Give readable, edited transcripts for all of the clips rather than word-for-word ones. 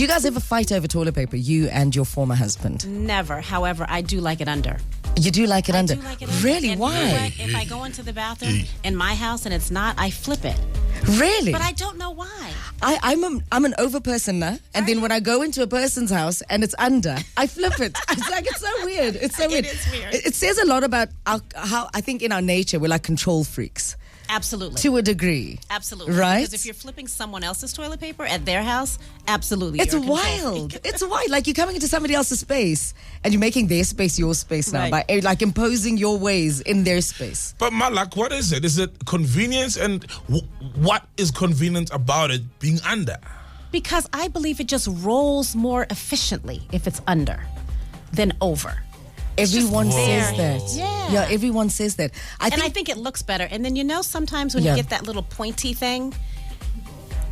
you guys ever fight over toilet paper, you and your former husband? Never. However, I do like it under. You do like it under? I do like it under. Really? And Why? you know what? If I go into the bathroom in my house and it's not, I flip it. Really? But I don't know why. I'm an over person now, and then when I go into a person's house and it's under, I flip it. It's so weird. It's so weird. It is weird. It says a lot about how I think in our nature we're like control freaks. Absolutely. To a degree. Absolutely. Right? Because if you're flipping someone else's toilet paper at their house, absolutely. It's you're a control wild. freak. It's wild. Like you're coming into somebody else's space and you're making their space your space now by like imposing your ways in their space. But Malaak, what is it? Is it convenience? And what is convenient about it being under? Because I believe it just rolls more efficiently if it's under than over. Everyone just says there. that. Yeah. Everyone says that. I think it looks better. And then sometimes when you get that little pointy thing,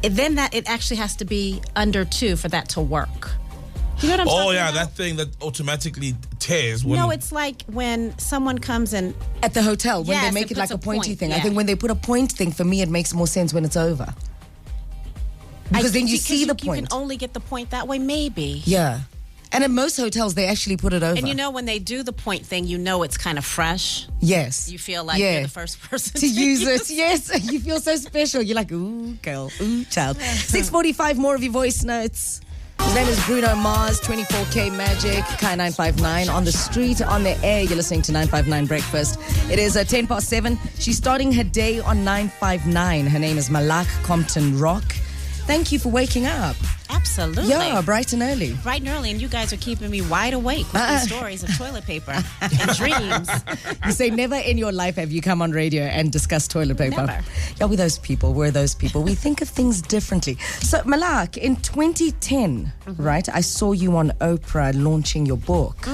it actually has to be under too for that to work. You know what I'm talking about? That thing that automatically tears. No, it's like when someone comes and at the hotel when they make it it like puts a pointy point, thing. yeah. I think when they put a point thing, for me, it makes more sense when it's over. Because then you see the point. You can only get the point that way, maybe. Yeah. And at most hotels, they actually put it over. And when they do the point thing, it's kind of fresh. Yes. You feel like you're the first person to use it. Yes. You feel so special. You're like, ooh, girl, ooh, child. 6:45, more of your voice notes. His name is Bruno Mars, 24K Magic, Kai 959 on the street, on the air. You're listening to 959 Breakfast. It is 7:10. She's starting her day on 959. Her name is Malaak Compton-Rock. Thank you for waking up. Absolutely. Yeah, bright and early. Bright and early, and you guys are keeping me wide awake with these stories of toilet paper and dreams. You say never in your life have you come on radio and discussed toilet paper. Never. Yeah, we're those people. We think of things differently. So, Malaak, in 2010, right, I saw you on Oprah launching your book.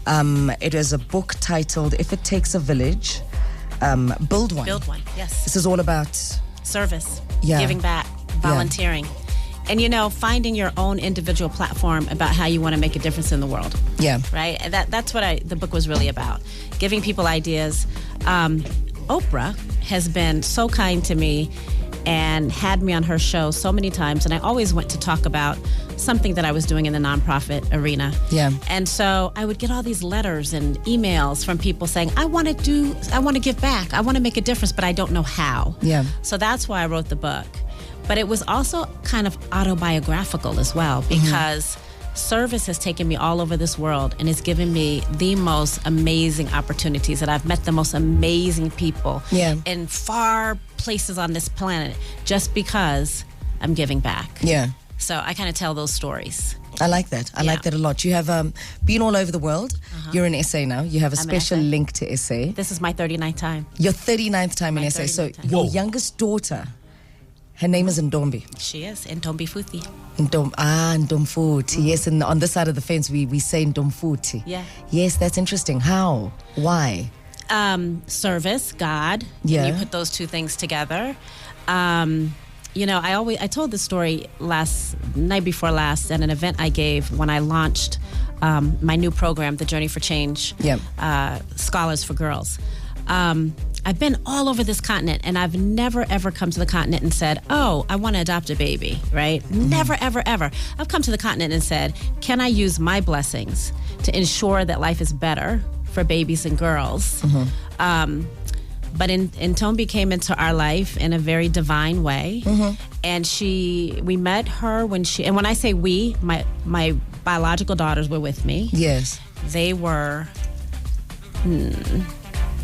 It is a book titled If It Takes a Village, Build One. Build one, yes. This is all about service, giving back, volunteering. And, finding your own individual platform about how you want to make a difference in the world. Yeah. Right? And that's what the book was really about. Giving people ideas. Oprah has been so kind to me and had me on her show so many times. And I always went to talk about something that I was doing in the nonprofit arena. Yeah. And so I would get all these letters and emails from people saying, I want to give back. I want to make a difference, but I don't know how. Yeah. So that's why I wrote the book. But it was also kind of autobiographical as well, because service has taken me all over this world and has given me the most amazing opportunities, that I've met the most amazing people in far places on this planet just because I'm giving back. Yeah. So I kind of tell those stories. I like that. I like that a lot. You have been all over the world. You're in SA now. You have a special link to SA. This is my 39th time. Your 39th time in SA. So your youngest daughter, her name is Ndombi. She is, Ndombi Futhi. Ndomfuti. Yes, and on this side of the fence, we say Ndomfuti. Yeah. Yes, that's interesting. How? Why? Service, God. Yeah. And you put those two things together. I told this story night before last at an event I gave when I launched my new program, The Journey for Change, Scholars for Girls. I've been all over this continent, and I've never, ever come to the continent and said, oh, I want to adopt a baby, right? Never, ever, ever. I've come to the continent and said, can I use my blessings to ensure that life is better for babies and girls? But Ntombi came into our life in a very divine way. And we met her and when I say we, my biological daughters were with me. Yes. They were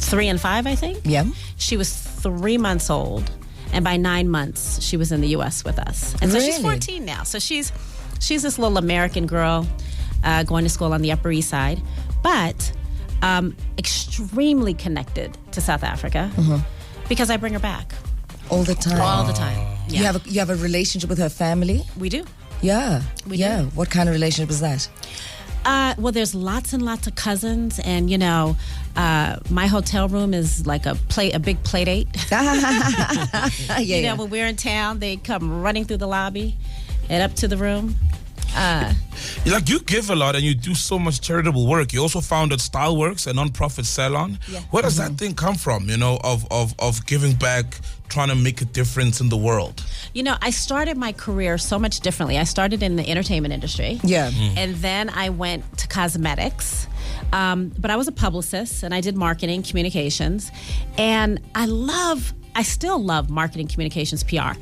3 and 5, I think. Yeah. She was 3 months old, and by 9 months, she was in the U.S. with us. And so she's 14 now. So she's this little American girl going to school on the Upper East Side, but extremely connected to South Africa because I bring her back all the time. All the time. Yeah. You have a relationship with her family? We do. Yeah. We do. What kind of relationship is that? Well, there's lots and lots of cousins, and my hotel room is like a big play date. When we're in town, they come running through the lobby and up to the room, You give a lot and you do so much charitable work. You also founded Styleworks, a non-profit salon. Yeah. Where does that thing come from, of giving back, trying to make a difference in the world? I started my career so much differently. I started in the entertainment industry. Yeah. And then I went to cosmetics. But I was a publicist and I did marketing, communications. And I still love marketing, communications, PR.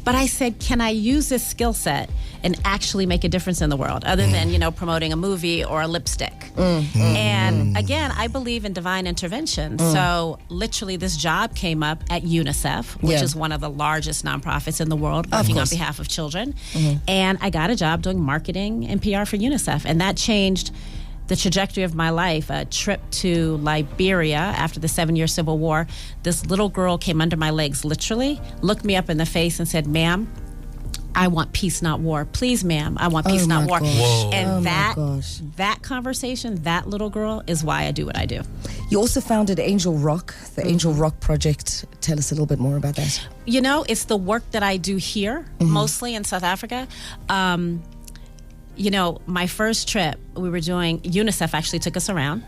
But I said, can I use this skill set and actually make a difference in the world other than, promoting a movie or a lipstick? And again, I believe in divine intervention. So literally this job came up at UNICEF, which is one of the largest nonprofits in the world working on behalf of children. And I got a job doing marketing and PR for UNICEF. And that changed the trajectory of my life. A trip to Liberia after the 7-year civil war. This little girl came under my legs, literally, looked me up in the face and said, "Ma'am, I want peace, not war. Please, ma'am, I want peace, not war." Whoa. And that conversation, that little girl, is why I do what I do. You also founded Angel Rock, the Angel Rock Project. Tell us a little bit more about that. It's the work that I do here, mostly in South Africa. My first trip, UNICEF actually took us around.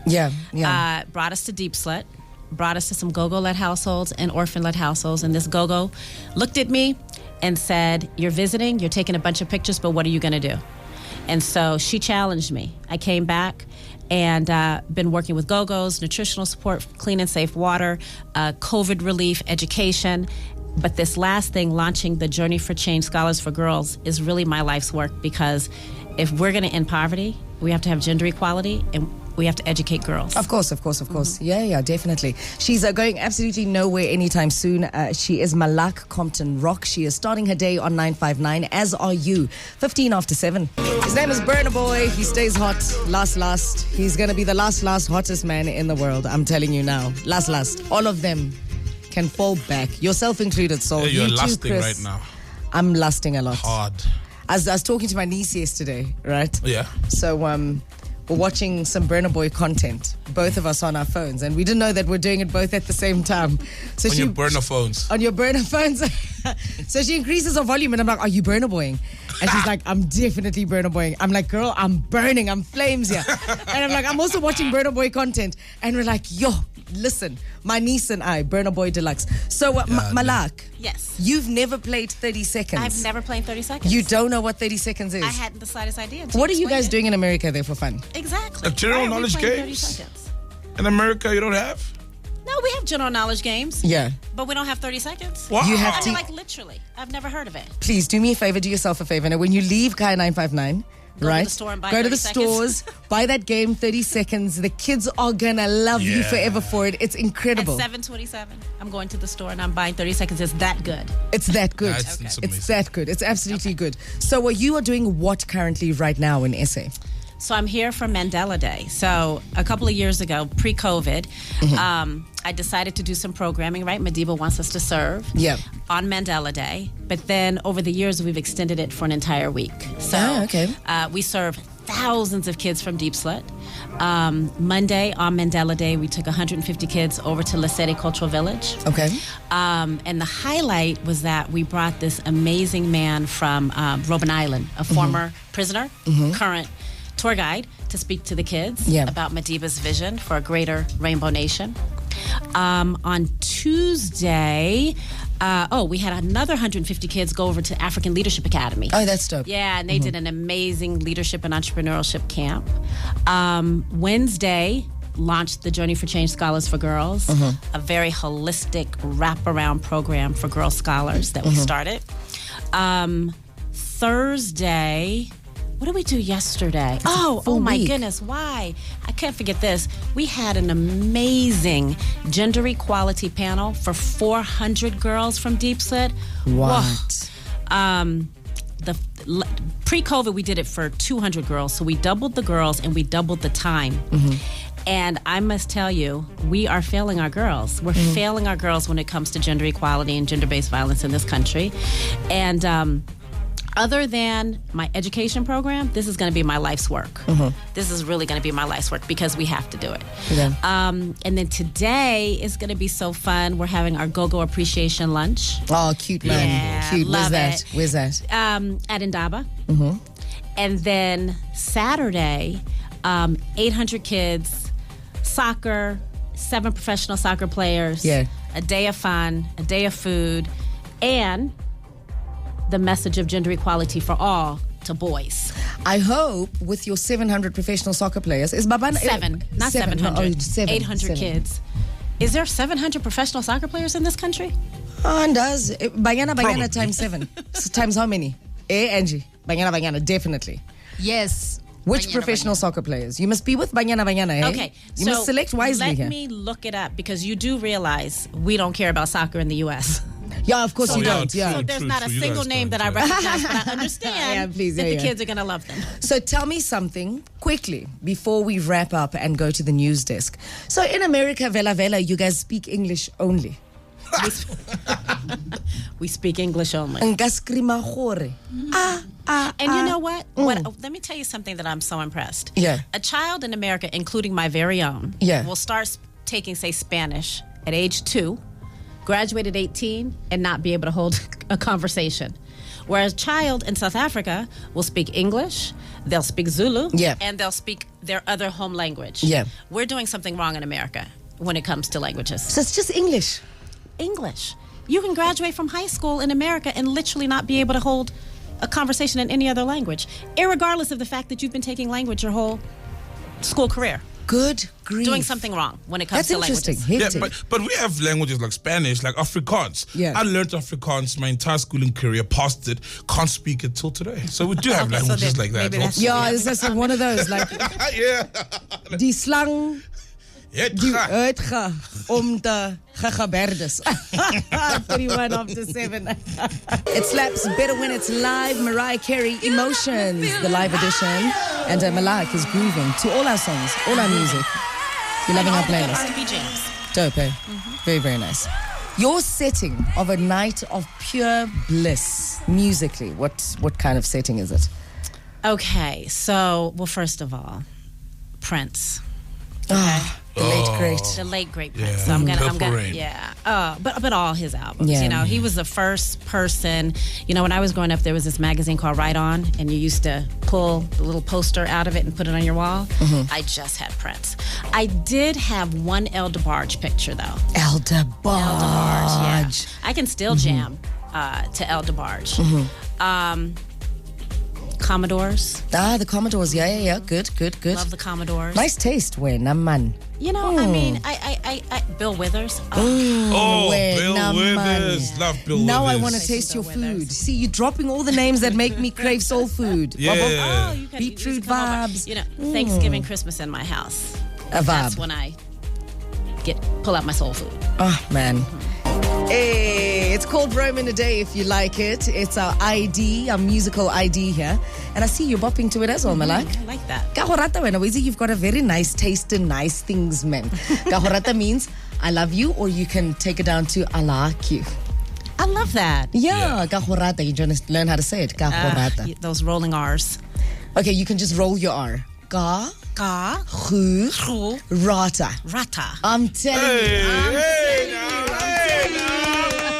Brought us to Deep Slit, brought us to some go-go-led households and orphan-led households. And this go-go looked at me and said, "You're visiting, you're taking a bunch of pictures, but what are you going to do?" And so she challenged me. I came back and been working with go-go's, nutritional support, clean and safe water, COVID relief, education. But this last thing, launching the Journey for Change Scholars for Girls, is really my life's work, because if we're going to end poverty, we have to have gender equality and we have to educate girls. Of course. Yeah, definitely. She's going absolutely nowhere anytime soon. She is Malaak Compton-Rock. She is starting her day on 959, as are you. 15 after 7. His name is Burna Boy. He stays hot. Last. He's going to be the last hottest man in the world. I'm telling you now. Last. All of them can fall back. Yourself included, Soul. Yeah, you're you lusting too, right now. I'm lusting a lot. Hard. I was talking to my niece yesterday, right? Yeah. So we're watching some Burna Boy content, both of us on our phones, and we didn't know that we're doing it both at the same time. So your burner phones. On your burner phones. So she increases her volume, and I'm like, "Are you Burna Boying?" And she's like, "I'm definitely Burna Boying." I'm like, "Girl, I'm burning. I'm flames here." And I'm like, "I'm also watching Burna Boy content." And we're like, "Yo, listen, my niece and I, Burna Boy Deluxe." So Malaak. Yes. You've never played 30 seconds. I've never played 30 seconds. You don't know what 30 seconds is? I hadn't the slightest idea. What are you guys doing in America there for fun? Exactly. General knowledge games? In America, you don't have? No, we have general knowledge games. Yeah. But we don't have 30 seconds. Wow. You have to. Literally. I've never heard of it. Please do me a favor, do yourself a favor. Now, when you leave Kaya 959, Go to the store and buy Go to 30 the seconds. stores, buy that game, 30 seconds. The kids are gonna love you forever for it. It's incredible. At 7:27, I'm going to the store and I'm buying 30 seconds. It's that good. It's that good. That's amazing. It's that good. It's absolutely good. So you are doing what currently right now in SA? So I'm here for Mandela Day. So a couple of years ago, pre-COVID, I decided to do some programming, right? Madiba wants us to serve on Mandela Day. But then over the years, we've extended it for an entire week. So we serve thousands of kids from Deep Slit. Monday on Mandela Day, we took 150 kids over to Lesedi Cultural Village. Okay. And the highlight was that we brought this amazing man from Robben Island, a former prisoner, current tour guide, to speak to the kids about Madiba's vision for a greater Rainbow Nation. On Tuesday, we had another 150 kids go over to African Leadership Academy. Oh, that's dope. Yeah, and they did an amazing leadership and entrepreneurship camp. Wednesday, launched the Journey for Change Scholars for Girls, a very holistic wraparound program for girl scholars that we started. Thursday, what did we do yesterday? Oh my goodness, why? I can't forget this. We had an amazing gender equality panel for 400 girls from Deep Slit. What? Pre-COVID, we did it for 200 girls. So we doubled the girls and we doubled the time. And I must tell you, we are failing our girls. We're failing our girls when it comes to gender equality and gender-based violence in this country. And other than my education program, this is going to be my life's work. This is really going to be my life's work because we have to do it. And then today is going to be so fun. We're having our Go-Go Appreciation Lunch. Oh, cute, man. Yeah, cute. love Where's that? At Indaba. And then Saturday, 800 kids, soccer, 7 professional soccer players, a day of fun, a day of food, and the message of gender equality for all to boys. I hope with your 700 professional soccer players, is Babana 7, not 700, 800 kids. Is there 700 professional soccer players in this country? And does Banyana times 7. So times how many? Angie. Banyana, definitely. Yes. Which professional soccer players? You must be with Banyana, eh? Okay. You must select wisely let here. me look it up, because you do realize we don't care about soccer in the U.S. Yeah, of course you don't. true, Yeah. So there's not a single name that I recognize, but I understand that the kids are going to love them. So tell me something quickly before we wrap up and go to the news desk. So in America, Vela, you guys speak English only. We speak English only. And you know what? Let me tell you something that I'm so impressed. Yeah. A child in America, including my very own, will start taking, say, Spanish at age 2, graduate at 18, and not be able to hold a conversation. Whereas a child in South Africa will speak English, they'll speak Zulu, and they'll speak their other home language. Yeah. We're doing something wrong in America when it comes to languages. So it's just English. English. You can graduate from high school in America and literally not be able to hold a conversation in any other language, irregardless of the fact that you've been taking language your whole school career. Good grief. Doing something wrong when it comes to languages. Yeah, but we have languages like Spanish, like Afrikaans. Yeah. I learned Afrikaans my entire schooling career, passed it, can't speak it till today. So we do have languages like that. Yeah, it's just one of those, like, die slang die uitga om te gegaberdes. 31 after 7. It slaps better when it's live. Mariah Carey, Emotions, the live edition. And Malaak is grooving to all our songs, all our music. You're loving our playlist. R&B jams. Dope, eh? Very, very nice. Your setting of a night of pure bliss, musically, what kind of setting is it? Okay, so, well, first of all, Prince. Okay. The late great. The late great Prince. So I'm gonna but all his albums. Yeah. You know, he was the first person. You know, when I was growing up, there was this magazine called Right On, and you used to pull the little poster out of it and put it on your wall. I just had Prince. I did have one El DeBarge picture though. El DeBarge. Yeah. I can still jam to El DeBarge. Commodores. The Commodores. Yeah. Good. Love the Commodores. Nice taste, man. You know, I mean, I Bill Withers. Bill Withers. Yeah. Love Bill Withers. Now I want to taste your food. See, you're dropping all the names that make me crave soul food. Yeah. You can Beetroot come over. vibes. You know, Thanksgiving, Christmas in my house. A vibe. That's when I pull out my soul food. Oh, man. Hey, it's called Rome in a Day if you like it. It's our ID, our musical ID here. And I see you're bopping to it as well, Malaak. I like that. Kahorata wena, Wizi, you've got a very nice taste in nice things, man. Kahorata means I love you, or you can take it down to I like you. I love that. Yeah, kahorata. You just learn how to say it. Kahorata. Those rolling R's. Okay, you can just roll your R. Ka, hu, rata. Rata. I'm telling you.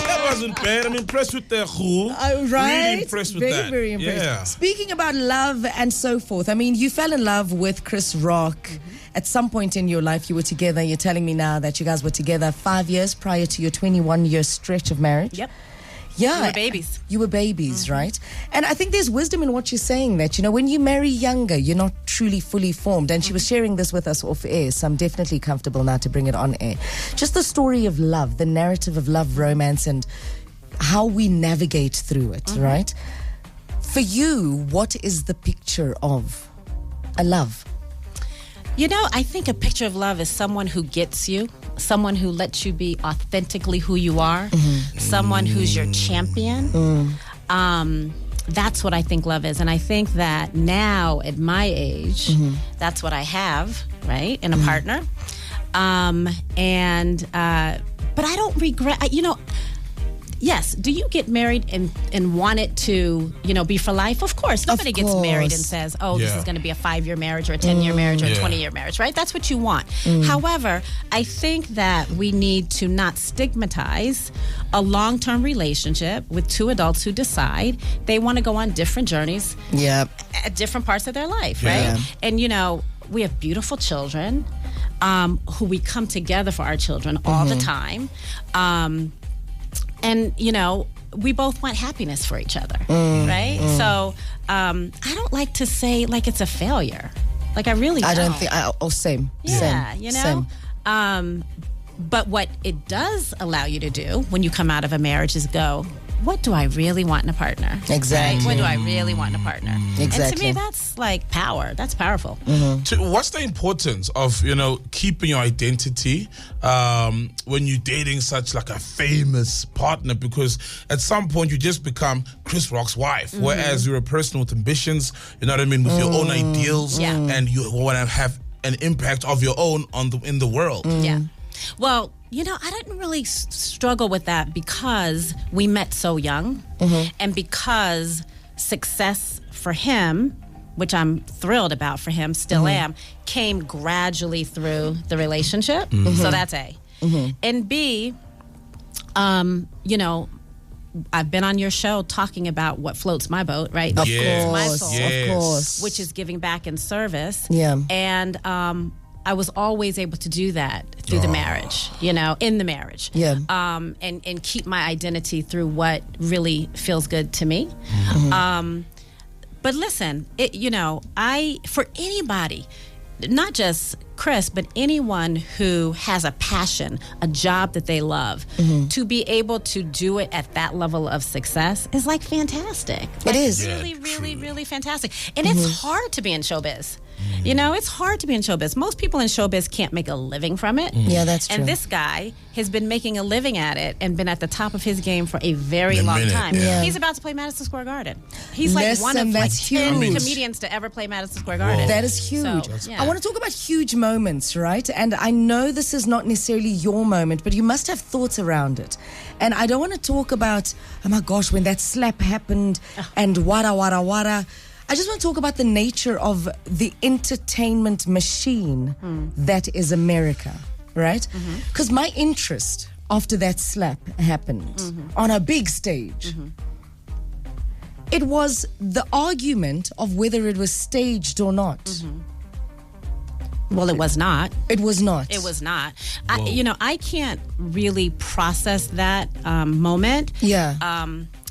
That wasn't bad. I'm impressed with the who. Right? Really impressed with that. Very impressed. Yeah. Speaking about love and so forth, I mean, you fell in love with Chris Rock. At some point in your life, you were together. You're telling me now that you guys were together 5 years prior to your 21-year stretch of marriage. Yep. Yeah. We were babies. You were babies, right? And I think there's wisdom in what you're saying, that, you know, when you marry younger, you're not truly fully formed. And she was sharing this with us off air, so I'm definitely comfortable now to bring it on air. Just the story of love, the narrative of love, romance, and how we navigate through it, right? For you, what is the picture of a love? You know, I think a picture of love is someone who gets you, someone who lets you be authentically who you are, someone who's your champion. That's what I think love is. And I think that now at my age, that's what I have, right, in a partner. But I don't regret, you know, yes, do you get married and want it to, be for life? Of course. Nobody gets married and says, this is going to be a 5-year marriage or a 10-year marriage or a 20-year marriage, right? That's what you want. However, I think that we need to not stigmatize a long-term relationship with two adults who decide they want to go on different journeys at different parts of their life, right? And, we have beautiful children who we come together for our children all the time. And, we both want happiness for each other, right? So I don't like to say like it's a failure. Like I really don't. I don't think, same. Yeah, Same. But what it does allow you to do when you come out of a marriage is go, what do I really want in a partner? Exactly. Right? What do I really want in a partner? Exactly. And to me, that's like power. That's powerful. What's the importance of, keeping your identity when you're dating such like a famous partner? Because at some point you just become Chris Rock's wife, whereas you're a person with ambitions, you know what I mean, with your own ideals, and you want to have an impact of your own in the world. Yeah. Well, I didn't really struggle with that because we met so young and because success for him, which I'm thrilled about for him, still am, came gradually through the relationship. So that's A. And B, I've been on your show talking about what floats my boat, right? Of course, my course, soul, of course. which is giving back in service. Yeah. And I was always able to do that through the marriage, in the marriage. Yeah. And keep my identity through what really feels good to me. But listen, for anybody, not just Chris, but anyone who has a passion, a job that they love, to be able to do it at that level of success is like fantastic. It is. Really, really, really fantastic. And it's hard to be in showbiz. It's hard to be in showbiz. Most people in showbiz can't make a living from it. Yeah, that's true. And this guy has been making a living at it and been at the top of his game for a very long time. Yeah. He's about to play Madison Square Garden. He's like one of like 10 comedians to ever play Madison Square Garden. That is huge. So, I want to talk about huge moments, right? And I know this is not necessarily your moment, but you must have thoughts around it. And I don't want to talk about, oh my gosh, when that slap happened and wada, wada, wada. I just want to talk about the nature of the entertainment machine that is America, right? Because my interest after that slap happened on a big stage, it was the argument of whether it was staged or not. Well, it was not. It was not. It was not. I can't really process that moment.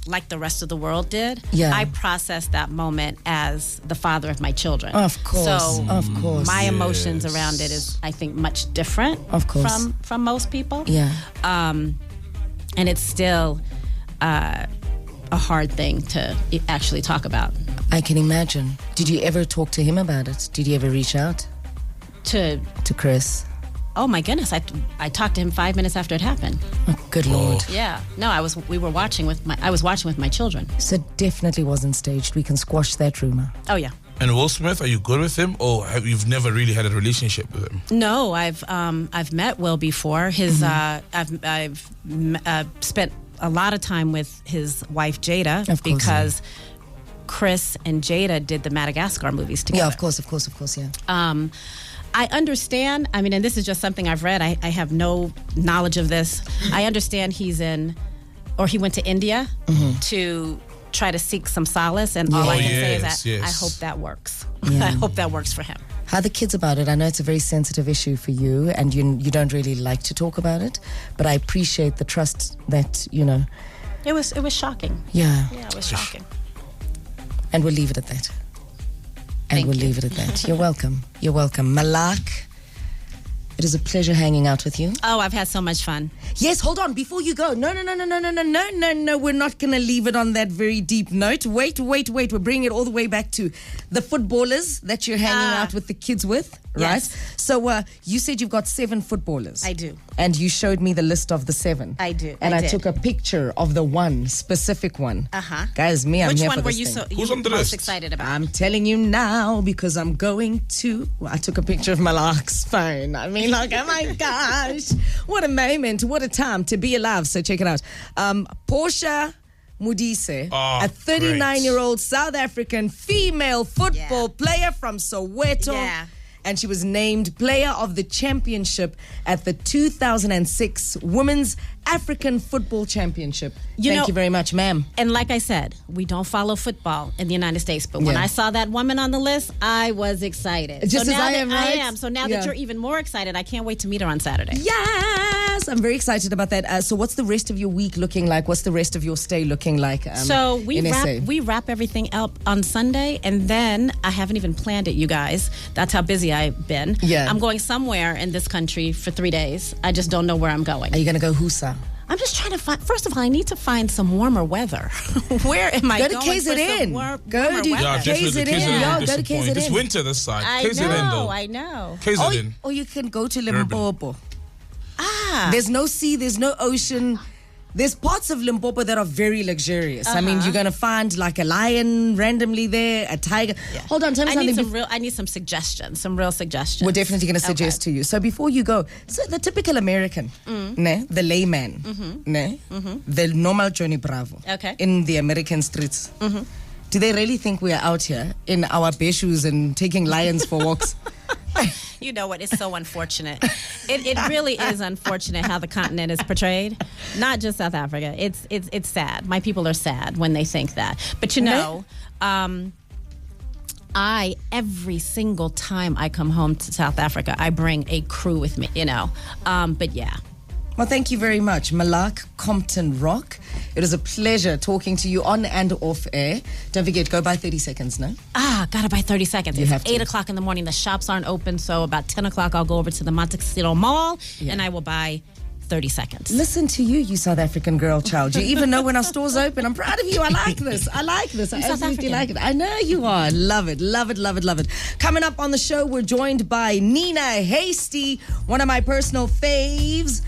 Like the rest of the world did. I processed that moment as the father of my children. Of course. So of course. My emotions around it is, I think, much different from most people. And it's still a hard thing to actually talk about. I can imagine. Did you ever talk to him about it? Did you ever reach out? To Chris? Oh my goodness! I talked to him 5 minutes after it happened. Oh, good Lord! Yeah, no, I was watching with my children. So it definitely wasn't staged. We can squash that rumor. Oh yeah. And Will Smith, are you good with him, or you've never really had a relationship with him? No, I've met Will before. I've spent a lot of time with his wife Jada because Chris and Jada did the Madagascar movies together. Yeah, of course, yeah. I understand. I mean, and this is just something I've read. I have no knowledge of this. I understand he went to India to try to seek some solace. And all I can say is that I hope that works. I hope that works for him. How are the kids about it? I know it's a very sensitive issue for you, and you don't really like to talk about it. But I appreciate the trust that, It was shocking. Yeah. Yeah, it was shocking. And we'll leave it at that. Leave it at that. You're welcome. You're welcome. Malaak, it is a pleasure hanging out with you. Oh, I've had so much fun. Yes, hold on. Before you go. No. We're not going to leave it on that very deep note. Wait. We're bringing it all the way back to the footballers that you're hanging out with the kids with, right? Yes. So you said you've got 7 footballers. I do. and you showed me the list of the 7. I did. And I did. took a picture of the one specific one. Guys, I'm Which here one for were this you thing. Who's on the most list? excited about? I'm telling you now because I'm going to. I took a picture of Malaak's phone. I mean, like, oh my gosh, what a moment, what a time to be alive. So check it out. Portia Modise, a 39-year-old South African female football player from Soweto. Yeah. And she was named Player of the Championship at the 2006 Women's African Football Championship. Thank you very much, ma'am. And like I said, we don't follow football in the United States. But when I saw that woman on the list, I was excited. Just so as now I am, right? I am. So now that you're even more excited, I can't wait to meet her on Saturday. Yes, I'm very excited about that. So what's the rest of your week looking like? What's the rest of your stay looking like? So in SA? we wrap everything up on Sunday, and then I haven't even planned it, you guys. That's how busy I've been. Yeah. I'm going somewhere in this country for 3 days. I just don't know where I'm going. Are you going to go Husa? I'm just trying to find. First of all, I need to find some warmer weather. Where am I Go going? to KZN. Go to Yeah, definitely. KZN. KZN. Go to KZN. It's winter this side. I know. KZN. Or you can go to Limpopo. Ah. There's no sea, there's no ocean. There's parts of Limpopo that are very luxurious. I mean, you're going to find like a lion randomly there, a tiger. Yeah. Hold on, tell me something. I need some suggestions, some real suggestions. We're definitely going to suggest to you. So before you go, so the typical American, the layman, the normal Johnny Bravo in the American streets, do they really think we are out here in our bare shoes and taking lions for walks? You know what? It's so unfortunate. It really is unfortunate how the continent is portrayed. Not just South Africa. It's sad. My people are sad when they think that. But you know, every single time I come home to South Africa, I bring a crew with me. You know, but yeah. Well, thank you very much, Malaak Compton-Rock. It was a pleasure talking to you on and off air. Don't forget, go by 30 seconds, no? Gotta buy 30 seconds. It's 8 o'clock in the morning. The shops aren't open, so about 10 o'clock I'll go over to the Montecito Mall and I will buy 30 seconds. Listen to you South African girl child. You even know when our stores open. I'm proud of you. I like this. I absolutely like it. I know you are. Love it. Love it. Love it. Love it. Coming up on the show, we're joined by Nina Hasty, one of my personal faves.